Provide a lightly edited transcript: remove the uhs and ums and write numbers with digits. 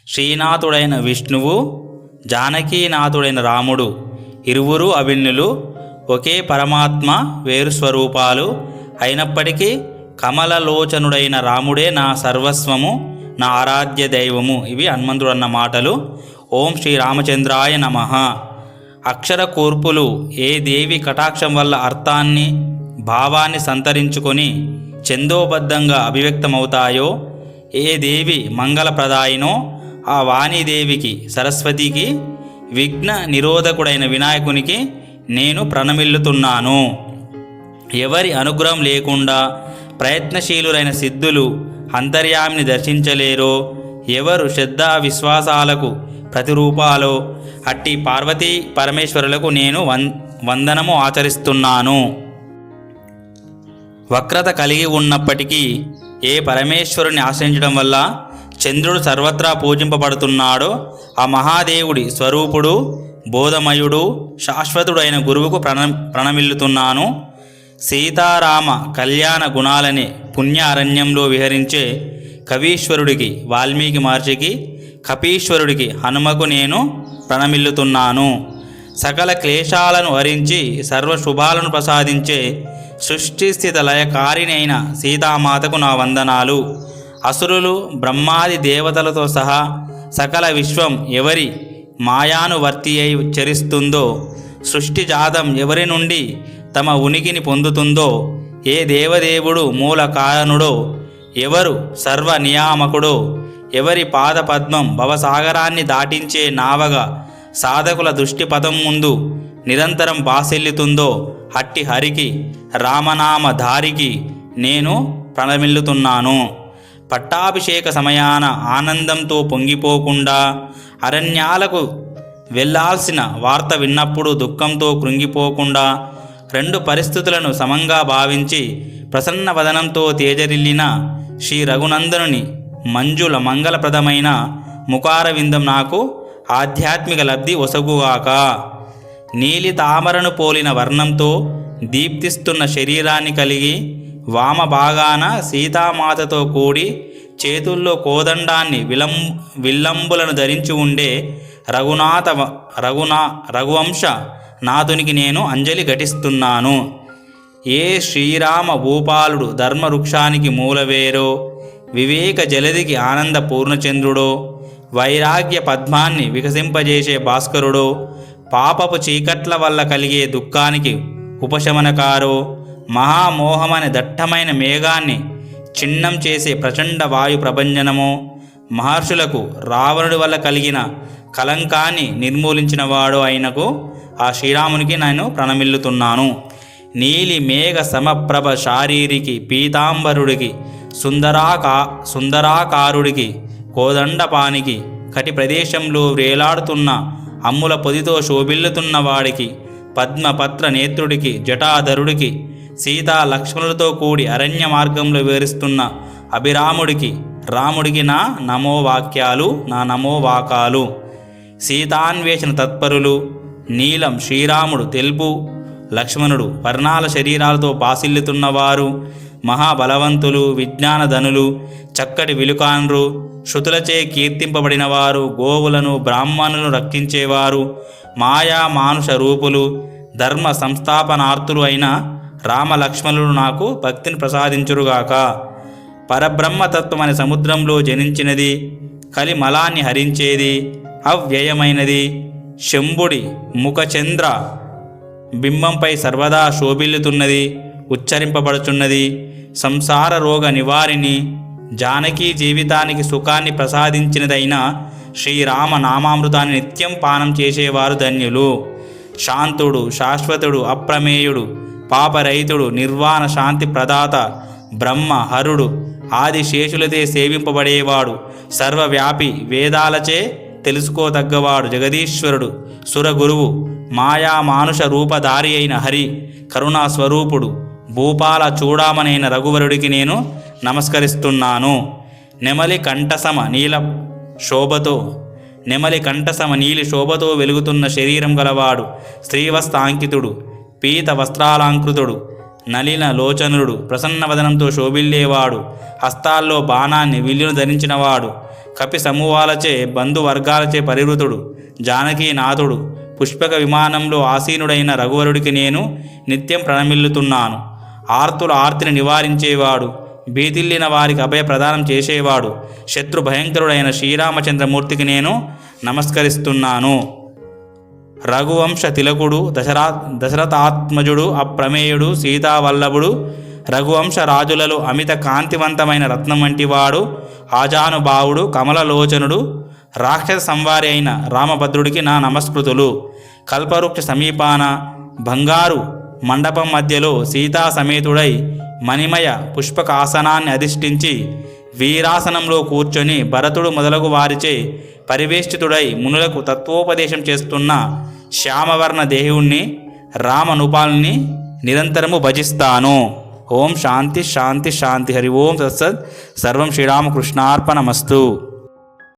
శ్రీనాథుడైన విష్ణువు, జానకీనాథుడైన రాముడు ఇరువురు అభిన్నులు, ఒకే పరమాత్మ వేరు స్వరూపాలు అయినప్పటికీ కమలలోచనుడైన రాముడే నా సర్వస్వము, నా ఆరాధ్య దైవము. ఇవి హనుమంతుడు అన్న మాటలు. ఓం శ్రీ రామచంద్రాయ నమః. అక్షర కూర్పులు ఏ దేవి కటాక్షం వల్ల అర్థాన్ని భావాన్ని సంతరించుకొని ఛందోబద్ధంగా అభివ్యక్తమవుతాయో, ఏ దేవి మంగళప్రదాయినో ఆ వాణీదేవికి, సరస్వతికి, విఘ్న నిరోధకుడైన వినాయకునికి నేను ప్రణమిల్లుతున్నాను. ఎవరి అనుగ్రహం లేకుండా ప్రయత్నశీలురైన సిద్ధులు అంతర్యామిని దర్శించలేరో, ఎవరు శ్రద్ధా విశ్వాసాలకు ప్రతిరూపాలో అట్టి పార్వతీ పరమేశ్వరులకు నేను వందనము ఆచరిస్తున్నాను. వక్రత కలిగి ఉన్నప్పటికీ ఏ పరమేశ్వరుని ఆశ్రయించడం వల్ల చంద్రుడు సర్వత్రా పూజింపబడుతున్నాడో ఆ మహాదేవుడి స్వరూపుడు, బోధమయుడు, శాశ్వతుడైన గురువుకు ప్రణమిల్లుతున్నాను. సీతారామ కళ్యాణ గుణాలనే పుణ్య అరణ్యంలో విహరించే కవీశ్వరుడికి, వాల్మీకి మహర్షికి, కపీశ్వరుడికి, హనుమకు నేను ప్రణమిల్లుతున్నాను. సకల క్లేశాలను హరించి సర్వశుభాలను ప్రసాదించే సృష్టి స్థిత లయకారిణి అయిన సీతామాతకు నా వందనాలు. అసురులు, బ్రహ్మాది దేవతలతో సహా సకల విశ్వం ఎవరి మాయానువర్తి అయి చరిస్తుందో, సృష్టి జాతం ఎవరి నుండి తమ ఉనికిని పొందుతుందో, ఏ దేవదేవుడు మూల కారణుడో, ఎవరు సర్వ నియామకుడో, ఎవరి పాదపద్మం భవసాగరాన్ని దాటించే నావగా సాధకుల దృష్టిపథం ముందు నిరంతరం బాసెల్లుతుందో అట్టి హరికి, రామనామ ధారికి నేను ప్రణమిల్లుతున్నాను. పట్టాభిషేక సమయాన ఆనందంతో పొంగిపోకుండా, అరణ్యాలకు వెళ్ళాల్సిన వార్త విన్నప్పుడు దుఃఖంతో కృంగిపోకుండా, రెండు పరిస్థితులను సమంగా భావించి ప్రసన్న వదనంతో తేజరిల్లిన శ్రీ రఘునందనుని మంజుల మంగళప్రదమైన ముఖారవిందం నాకు ఆధ్యాత్మిక లబ్ధి ఒసగుగాక. నీలి తామరను పోలిన వర్ణంతో దీప్తిస్తున్న శరీరాన్ని కలిగి, వామ భాగాన సీతామాతతో కూడి చేతుల్లో కోదండాన్ని విల్లంబులను ధరించి ఉండే రఘువంశ నాథునికి నేను అంజలి ఘటిస్తున్నాను. ఏ శ్రీరామ భూపాలుడు ధర్మవృక్షానికి మూలవేరో, వివేక జలదికి ఆనంద పూర్ణచంద్రుడో, వైరాగ్య పద్మాన్ని వికసింపజేసే భాస్కరుడో, పాపపు చీకట్ల వల్ల కలిగే దుఃఖానికి ఉపశమనకారో, మహామోహమనే దట్టమైన మేఘాన్ని చిన్నం చేసే ప్రచండ వాయు ప్రభంజనమో, మహర్షులకు రావణుడి వల్ల కలిగిన కలంకాన్ని నిర్మూలించినవాడో అయినకు ఆ శ్రీరామునికి నేను ప్రణమిల్లుతున్నాను. నీలి మేఘ సమప్రభ శారీరికి, పీతాంబరుడికి, సుందరాకారుడికి, కోదండపానికి, కటి ప్రదేశంలో వేలాడుతున్న అమ్ముల పొదితో శోభిల్లుతున్న వాడికి, పద్మపత్ర నేత్రుడికి, జటాధరుడికి, సీతా లక్ష్మణులతో కూడి అరణ్య మార్గంలో వివరిస్తున్న అభిరాముడికి, రాముడికి నా నమోవాక్యాలు, నా నమోవాకాలు. సీతాన్వేషణ తత్పరులు, నీలం శ్రీరాముడు, తెలుపు లక్ష్మణుడు, వర్ణాల శరీరాలతో బాసిల్లుతున్నవారు, మహాబలవంతులు, విజ్ఞానధనులు, చక్కటి విలుకాన్రు, శృతులచే కీర్తింపబడినవారు, గోవులను బ్రాహ్మణులను రక్షించేవారు, మాయా మానుష రూపులు, ధర్మ సంస్థాపనార్థులు అయిన రామలక్ష్మణులు నాకు భక్తిని ప్రసాదించురుగాక. పరబ్రహ్మతత్వం అనే సముద్రంలో జనించినది, కలిమలాన్ని హరించేది, అవ్యయమైనది, శంభుడి ముఖచంద్ర బింబంపై సర్వదా శోభిల్లుతున్నది, ఉచ్చరింపబడుచున్నది, సంసార రోగ నివారిణి, జానకీ జీవితానికి సుఖాన్ని ప్రసాదించినదైన శ్రీరామ నామామృతాన్ని నిత్యం పానం చేసేవారు ధన్యులు. శాంతుడు, శాశ్వతుడు, అప్రమేయుడు, పాపరహితుడు, నిర్వాణ శాంతి ప్రదాత, బ్రహ్మ హరుడు, ఆదిశేషులతే సేవింపబడేవాడు, సర్వవ్యాపి, వేదాలచే తెలుసుకోదగ్గవాడు, జగదీశ్వరుడు, సురగురువు, మాయా మానుష రూపధారి అయిన హరి, కరుణా స్వరూపుడు, భూపాల చూడామనైన రఘువరుడికి నేను నమస్కరిస్తున్నాను. నెమలి కంఠసమ నీలి శోభతో వెలుగుతున్న శరీరం గలవాడు, శ్రీవస్త్రాంకితుడు, పీత వస్త్రాలంకృతుడు, నలిన లోచనుడు, ప్రసన్నవదనంతో శోభిల్లేవాడు, హస్తాల్లో బాణాన్ని విల్లును ధరించినవాడు, కపి సమూహాలచే బంధువర్గాలచే పరివృతుడు జానకీనాథుడు పుష్పక విమానంలో ఆసీనుడైన రఘువరుడికి నేను నిత్యం ప్రణమిల్లుతున్నాను. ఆర్తుల ఆర్తిని నివారించేవాడు, భీతిల్లిన వారికి అభయ ప్రదానం చేసేవాడు, శత్రు భయంకరుడైన శ్రీరామచంద్రమూర్తికి నేను నమస్కరిస్తున్నాను. రఘువంశ తిలకుడు దశరథాత్మజుడు అప్రమేయుడు సీతావల్లభుడు రఘువంశ రాజులలో అమిత కాంతివంతమైన రత్నం వంటివాడు ఆజానుభావుడు కమలలోచనుడు రాక్షస సంవారి అయిన రామభద్రుడికి నా నమస్కృతులు. కల్పవృక్ష సమీపాన బంగారు మండపం మధ్యలో సీతా సమేతుడై మణిమయ పుష్పక ఆసనాన్ని అధిష్ఠించి వీరాసనంలో కూర్చొని భరతుడు మొదలగు వారిచే పరివేష్టితుడై మునులకు తత్వోపదేశం చేస్తున్న శ్యామవర్ణ దేహుణ్ణి రామనుపాల్ని నిరంతరము భజిస్తాను. ఓం శాంతి శాంతి శాంతి. హరి ఓం తత్సత్. సర్వం శ్రీరామకృష్ణార్పణమస్తు.